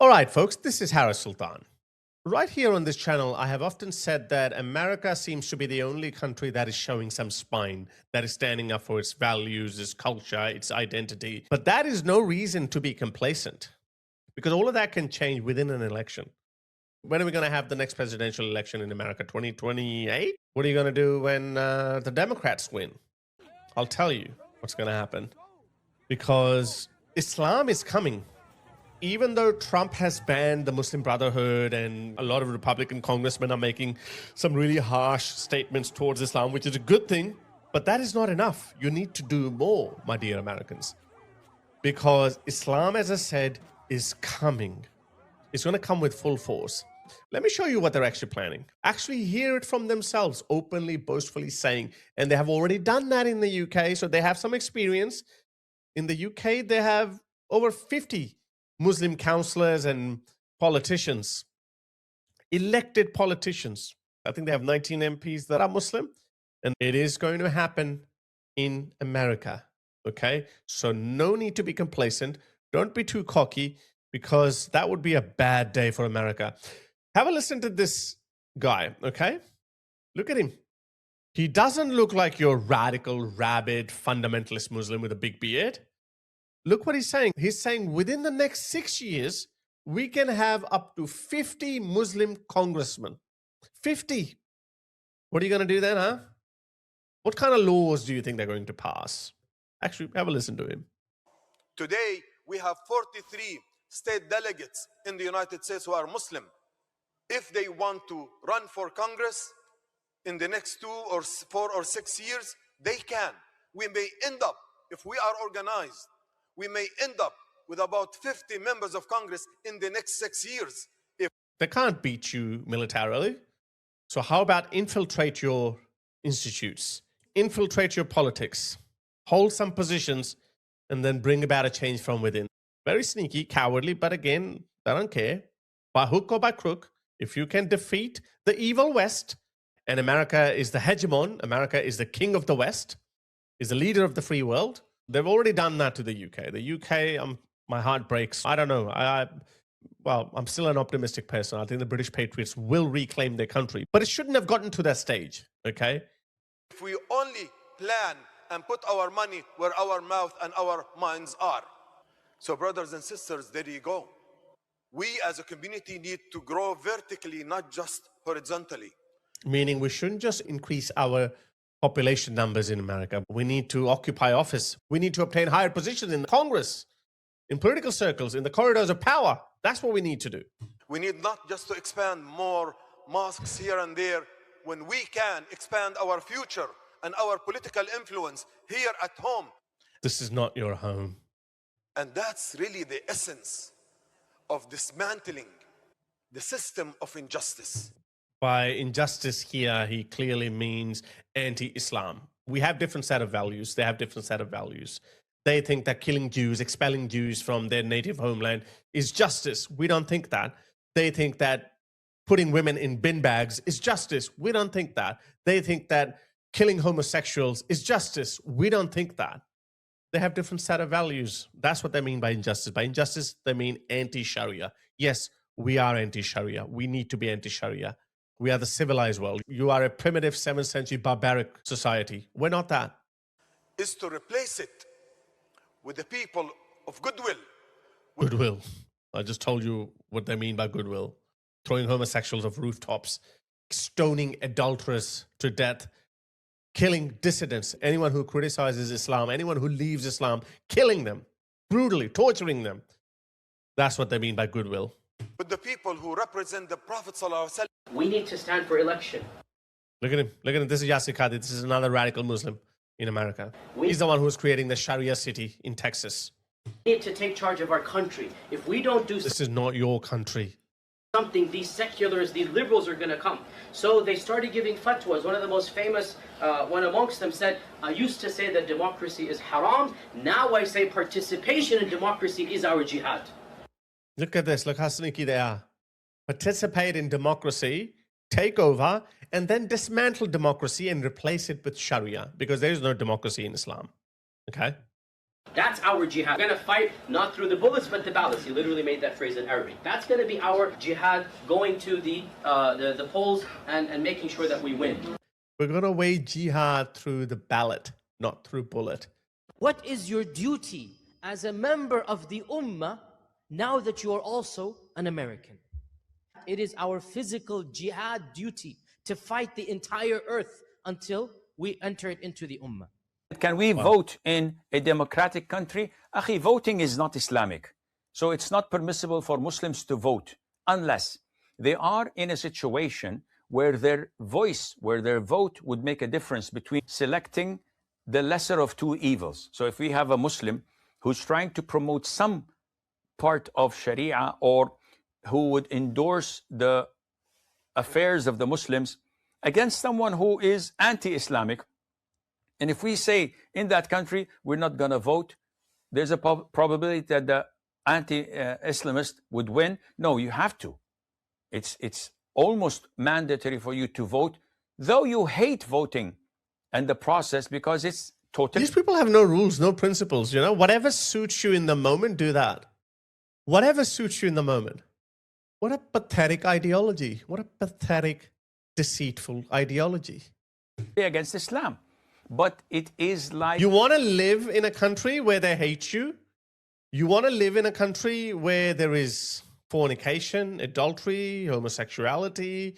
All right, folks, this is Harris Sultan. Right here on this channel, I have often said that America seems to be the only country that is showing some spine, that is standing up for its values, its culture, its identity. But that is no reason to be complacent, because all of that can change within an election. When are we going to have the next presidential election in America? 2028? What are you going to do when the Democrats win? I'll tell you what's going to happen. Because Islam is coming. Even though Trump has banned the Muslim Brotherhood and a lot of Republican congressmen are making some really harsh statements towards Islam, which is a good thing, but that is not enough. You need to do more, my dear Americans. Because Islam, as I said, is coming. It's going to come with full force. Let me show you what they're actually planning. Actually hear it from themselves, openly, boastfully saying, and they have already done that in the UK, so they have some experience. In the UK, they have over 50 Muslim councillors and politicians, elected politicians. I think they have 19 MPs that are Muslim, and it is going to happen in America, okay? So no need to be complacent. Don't be too cocky, because that would be a bad day for America. Have a listen to this guy, okay? Look at him. He doesn't look like your radical, rabid, fundamentalist Muslim with a big beard. Look what he's saying. He's saying within the next 6 years, we can have up to 50 Muslim congressmen. 50. What are you going to do then, huh? What kind of laws do you think they're going to pass? Actually, have a listen to him. Today, we have 43 state delegates in the United States who are Muslim. If they want to run for Congress in the next 2 or 4 or 6 years, they can. We may end up, if we are organized, we may end up with about 50 members of Congress in the next 6 years. They can't beat you militarily. So how about infiltrate your institutes, infiltrate your politics, hold some positions, and then bring about a change from within. Very sneaky, cowardly, but again, they don't care. By hook or by crook, if you can defeat the evil West, and America is the hegemon, America is the king of the West, is the leader of the free world. They've already done that to the UK. The UK, my heart breaks. I don't know. Well, I'm still an optimistic person. I think the British patriots will reclaim their country. But it shouldn't have gotten to that stage, okay? If we only plan and put our money where our mouth and our minds are. So brothers and sisters, there you go. We as a community need to grow vertically, not just horizontally. Meaning we shouldn't just increase our population numbers in America. We need to occupy office. We need to obtain higher positions in Congress, in political circles, in the corridors of power. That's what we need to do. We need not just to expand more mosques here and there, when we can expand our future and our political influence here at home. This is not your home. And that's really the essence of dismantling the system of injustice. By injustice here, he clearly means anti-Islam. We have different set of values. They have different set of values. They think that killing Jews, expelling Jews from their native homeland is justice. We don't think that. They think that putting women in bin bags is justice. We don't think that. They think that killing homosexuals is justice. We don't think that. They have different set of values. That's what they mean by injustice. By injustice, they mean anti-Sharia. Yes, we are anti-Sharia. We need to be anti-Sharia. We are the civilized world. You are a primitive 7th century barbaric society. We're not that. Is to replace it with the people of goodwill. Goodwill. I just told you what they mean by goodwill. Throwing homosexuals off rooftops, stoning adulterers to death, killing dissidents, anyone who criticizes Islam, anyone who leaves Islam, killing them, brutally torturing them. That's what they mean by goodwill. With the people who represent the Prophet ﷺ. We need to stand for election. Look at him. Look at him. This is Yasir Qadhi. This is another radical Muslim in America. He's the one who's creating the Sharia city in Texas. We need to take charge of our country. If we don't do this is not your country. Something, these seculars, these liberals are going to come. So they started giving fatwas. One of the most famous, one amongst them said, I used to say that democracy is haram. Now I say participation in democracy is our jihad. Look at this. Look how sneaky they are. Participate in democracy, take over, and then dismantle democracy and replace it with Sharia, because there is no democracy in Islam. Okay? That's our jihad. We're going to fight not through the bullets, but the ballots. He literally made that phrase in Arabic. That's going to be our jihad, going to the polls and making sure that we win. We're going to wage jihad through the ballot, not through bullet. What is your duty as a member of the Ummah now that you are also an American? It is our physical jihad duty to fight the entire earth until we enter it into the Ummah. Can we vote in a democratic country? Akhi, voting is not Islamic. So it's not permissible for Muslims to vote unless they are in a situation where their voice, where their vote would make a difference between selecting the lesser of two evils. So if we have a Muslim who's trying to promote some part of Sharia or who would endorse the affairs of the Muslims against someone who is anti-Islamic, and if we say in that country we're not going to vote, there's a probability that the anti-Islamist would win. No, you have to. It's almost mandatory for you to vote, though you hate voting and the process because it's totally... These people have no rules, no principles, you know? Whatever suits you in the moment, do that. Whatever suits you in the moment. What a pathetic ideology. What a pathetic, deceitful ideology. Against Islam. But it is like... You want to live in a country where they hate you? You want to live in a country where there is fornication, adultery, homosexuality,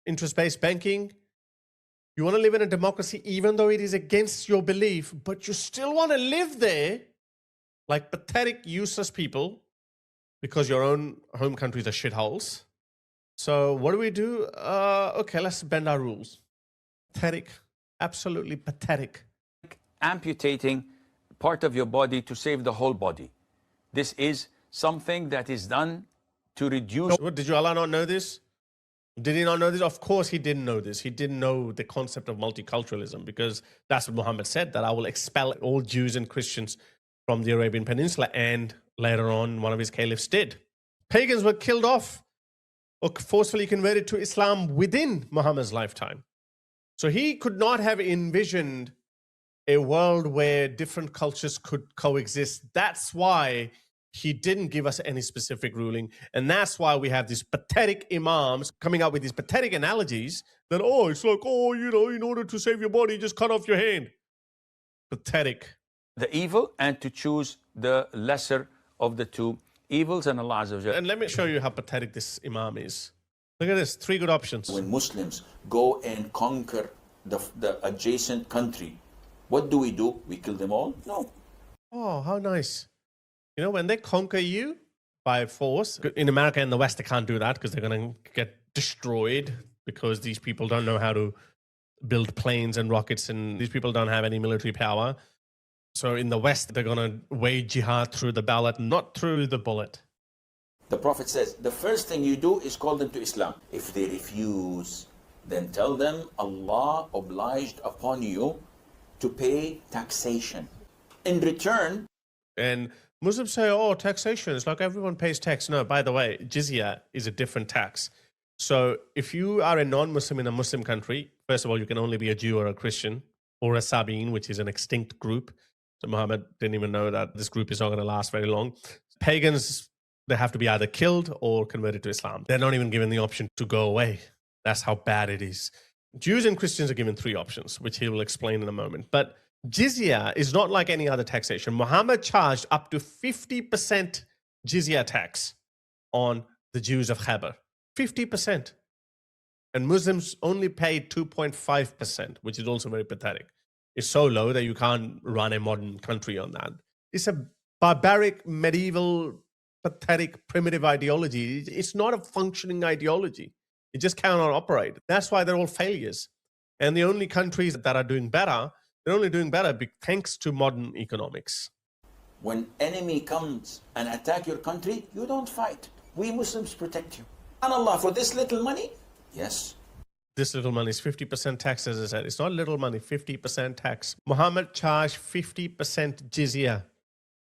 interest-based banking? You want to live in a democracy even though it is against your belief, but you still want to live there like pathetic, useless people because your own home countries are shitholes? So what do? Okay, let's bend our rules. Pathetic. Absolutely pathetic. Amputating part of your body to save the whole body. This is something that is done to reduce... So, did you Allah not know this? Did he not know this? Of course he didn't know this. He didn't know the concept of multiculturalism because that's what Muhammad said, that I will expel all Jews and Christians from the Arabian Peninsula, and later on one of his caliphs did. Pagans were killed off or forcefully converted to Islam within Muhammad's lifetime. So he could not have envisioned a world where different cultures could coexist. That's why he didn't give us any specific ruling. And that's why we have these pathetic imams coming up with these pathetic analogies that, oh, it's like, oh, you know, in order to save your body, just cut off your hand. Pathetic. The evil and to choose the lesser of the two evils. And Allah Azza wa Jalla. And let me show you how pathetic this imam is. Look at this, 3 good options. When Muslims go and conquer the adjacent country, what do? We kill them all? No. Oh, how nice. You know, when they conquer you by force, in America and the West, they can't do that because they're going to get destroyed because these people don't know how to build planes and rockets, and these people don't have any military power. So in the West, they're going to wage jihad through the ballot, not through the bullet. The Prophet says, the first thing you do is call them to Islam. If they refuse, then tell them Allah obliged upon you to pay taxation. In return... And Muslims say, oh, taxation, it's like everyone pays tax. No, by the way, jizya is a different tax. So if you are a non-Muslim in a Muslim country, first of all, you can only be a Jew or a Christian or a Sabine, which is an extinct group. So Muhammad didn't even know that this group is not going to last very long. Pagans... they have to be either killed or converted to Islam. They're not even given the option to go away. That's how bad it is. Jews and Christians are given 3 options, which he will explain in a moment. But jizya is not like any other taxation. Muhammad charged up to 50% jizya tax on the Jews of Khabar. 50%. And Muslims only paid 2.5%, which is also very pathetic. It's so low that you can't run a modern country on that. It's a barbaric, medieval, pathetic, primitive ideology. It's not a functioning ideology. It just cannot operate. That's why they're all failures. And the only countries that are doing better, they're only doing better thanks to modern economics. When enemy comes and attack your country, you don't fight. We Muslims protect you. And Allah, for this little money? Yes. This little money is 50% tax, as I said. It's not little money, 50% tax. Muhammad charged 50% jizya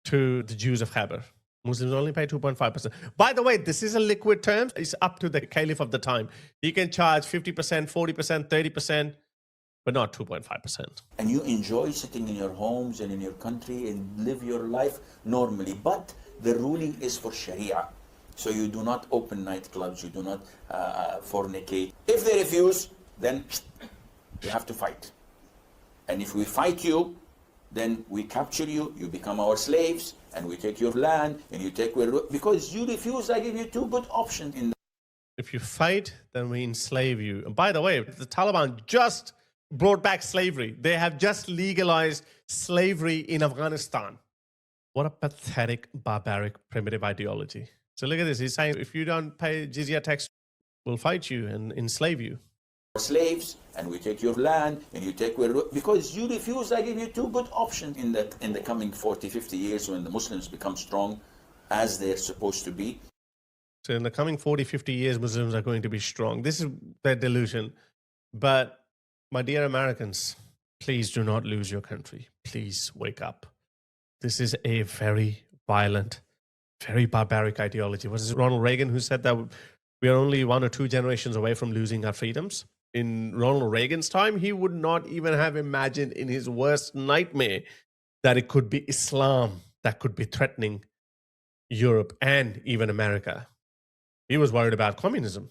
to the Jews of Khabar. Muslims only pay 2.5%. By the way, this is a liquid term. It's up to the caliph of the time. He can charge 50%, 40%, 30%. but not 2.5%. And you enjoy sitting in your homes and in your country and live your life normally. But the ruling is for Sharia. So you do not open nightclubs, you do not fornicate. If they refuse, then you have to fight. And if we fight you, then we capture you, you become our slaves, and we take your land, and you take where, because you refuse, I give you two good options in If you fight, then we enslave you. And by the way, the Taliban just brought back slavery. They have just legalized slavery in Afghanistan. What a pathetic, barbaric, primitive ideology. So look at this. He's saying, if you don't pay jizya tax, we'll fight you and enslave you. slaves, and we take your land, and you take where, because you refuse, I give you two good options in the coming 40, 50 years when the Muslims become strong as they're supposed to be. So in the coming 40, 50 years, Muslims are going to be strong. This is their delusion. But my dear Americans, please do not lose your country. Please wake up. This is a very violent, very barbaric ideology. Was it Ronald Reagan who said that we are only 1 or 2 generations away from losing our freedoms? In Ronald Reagan's time, he would not even have imagined in his worst nightmare that it could be Islam that could be threatening Europe and even America. He was worried about communism.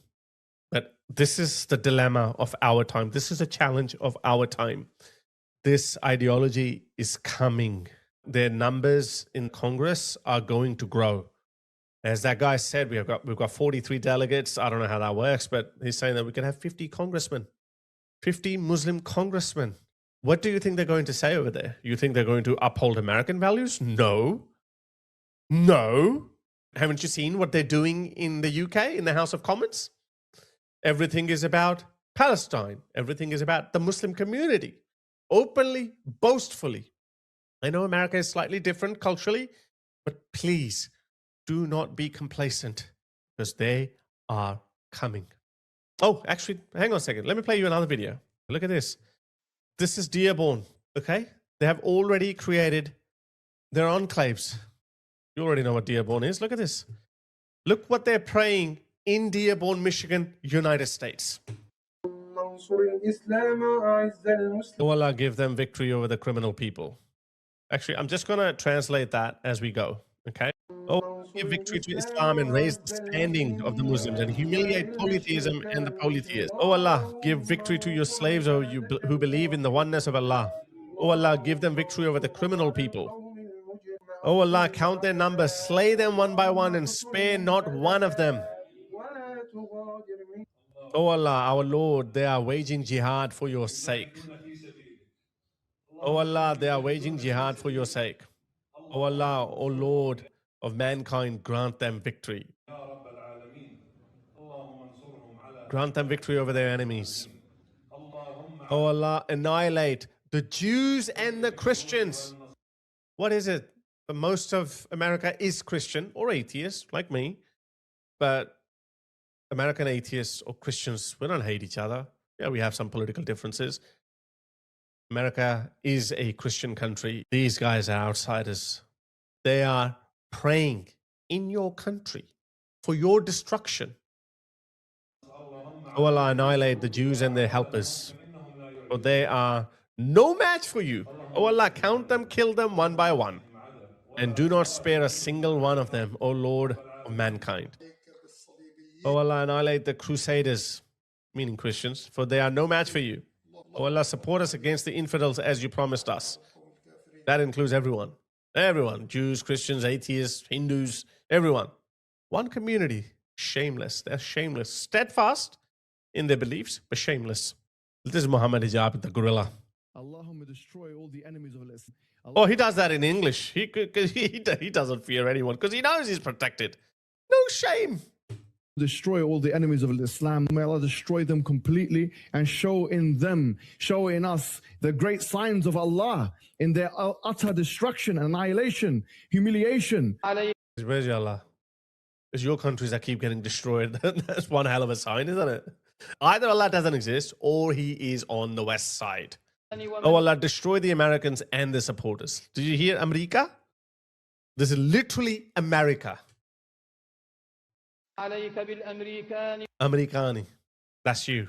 But this is the dilemma of our time. This is a challenge of our time. This ideology is coming. Their numbers in Congress are going to grow. As that guy said, we've got 43 delegates. I don't know how that works, but he's saying that we can have 50 congressmen, 50 Muslim congressmen. What do you think they're going to say over there? You think they're going to uphold American values? No. No. Haven't you seen what they're doing in the UK, in the House of Commons? Everything is about Palestine. Everything is about the Muslim community. Openly, boastfully. I know America is slightly different culturally, but please do not be complacent because they are coming. Oh, actually, hang on a second. Let me play you another video. Look at this. This is Dearborn, okay? They have already created their enclaves. You already know what Dearborn is. Look at this. Look what they're praying in Dearborn, Michigan, United States. Oh Allah, give them victory over the criminal people. Actually, I'm just going to translate that as we go, okay? Oh, give victory to Islam and raise the standing of the Muslims and humiliate polytheism and the polytheists. Oh Allah, give victory to your slaves who believe in the oneness of Allah. Oh Allah, give them victory over the criminal people. Oh Allah, count their numbers, slay them one by one and spare not one of them. Oh Allah, our Lord, they are waging jihad for your sake. Oh Allah, they are waging jihad for your sake. Oh Allah, O Lord of mankind, grant them victory. Grant them victory over their enemies. Oh Allah, annihilate the Jews and the Christians. What is it? Most of America is Christian or atheist, like me. But American atheists or Christians, we don't hate each other. Yeah, we have some political differences. America is a Christian country. These guys are outsiders. They are praying in your country for your destruction. Oh Allah, annihilate the Jews and their helpers, for they are no match for you. Oh Allah, count them, kill them one by one, and do not spare a single one of them, O Lord of mankind. Oh Allah, annihilate the crusaders, meaning Christians, for they are no match for you. Oh Allah, support us against the infidels as you promised us. That includes everyone. Everyone, Jews, Christians, atheists, Hindus, everyone. One community, shameless. They're shameless. Steadfast in their beliefs, but shameless. This is Muhammad Hijab, the gorilla. Allahumma destroy all the enemies of Islam. Oh, he does that in English. He doesn't fear anyone because he knows he's protected. No shame. Destroy all the enemies of Islam. May Allah destroy them completely and show in them, show in us the great signs of Allah in their utter destruction, annihilation, humiliation. Where's your Allah? It's your countries that keep getting destroyed. That's one hell of a sign, isn't it? Either Allah doesn't exist or he is on the west side. Oh Allah, destroy the Americans and their supporters. Did you hear America? This is literally America. Americani. That's you.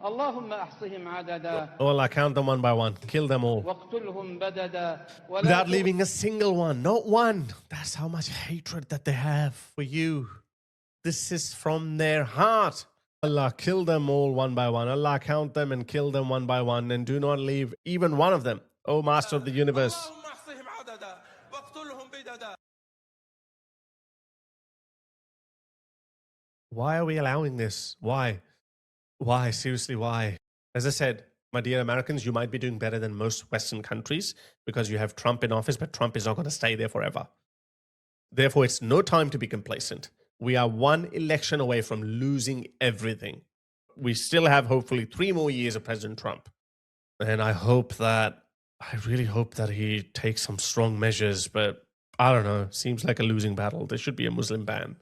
اللهم أحصهم عددا Oh Allah, count them one by one. Kill them all. واقتلهم بددا Without leaving a single one. Not one. That's how much hatred that they have for you. This is from their heart. Allah, kill them all one by one. Allah, count them and kill them one by one, and do not leave even one of them. O Master of the Universe. اللهم أحصهم عددا واقتلهم بددا. Why are we allowing this? Why? Why? Seriously, why? As I said, my dear Americans, you might be doing better than most Western countries because you have Trump in office, but Trump is not going to stay there forever. Therefore, it's no time to be complacent. We are one election away from losing everything. We still have hopefully 3 more years of President Trump. And I really hope that he takes some strong measures, but I don't know. Seems like a losing battle. There should be a Muslim ban.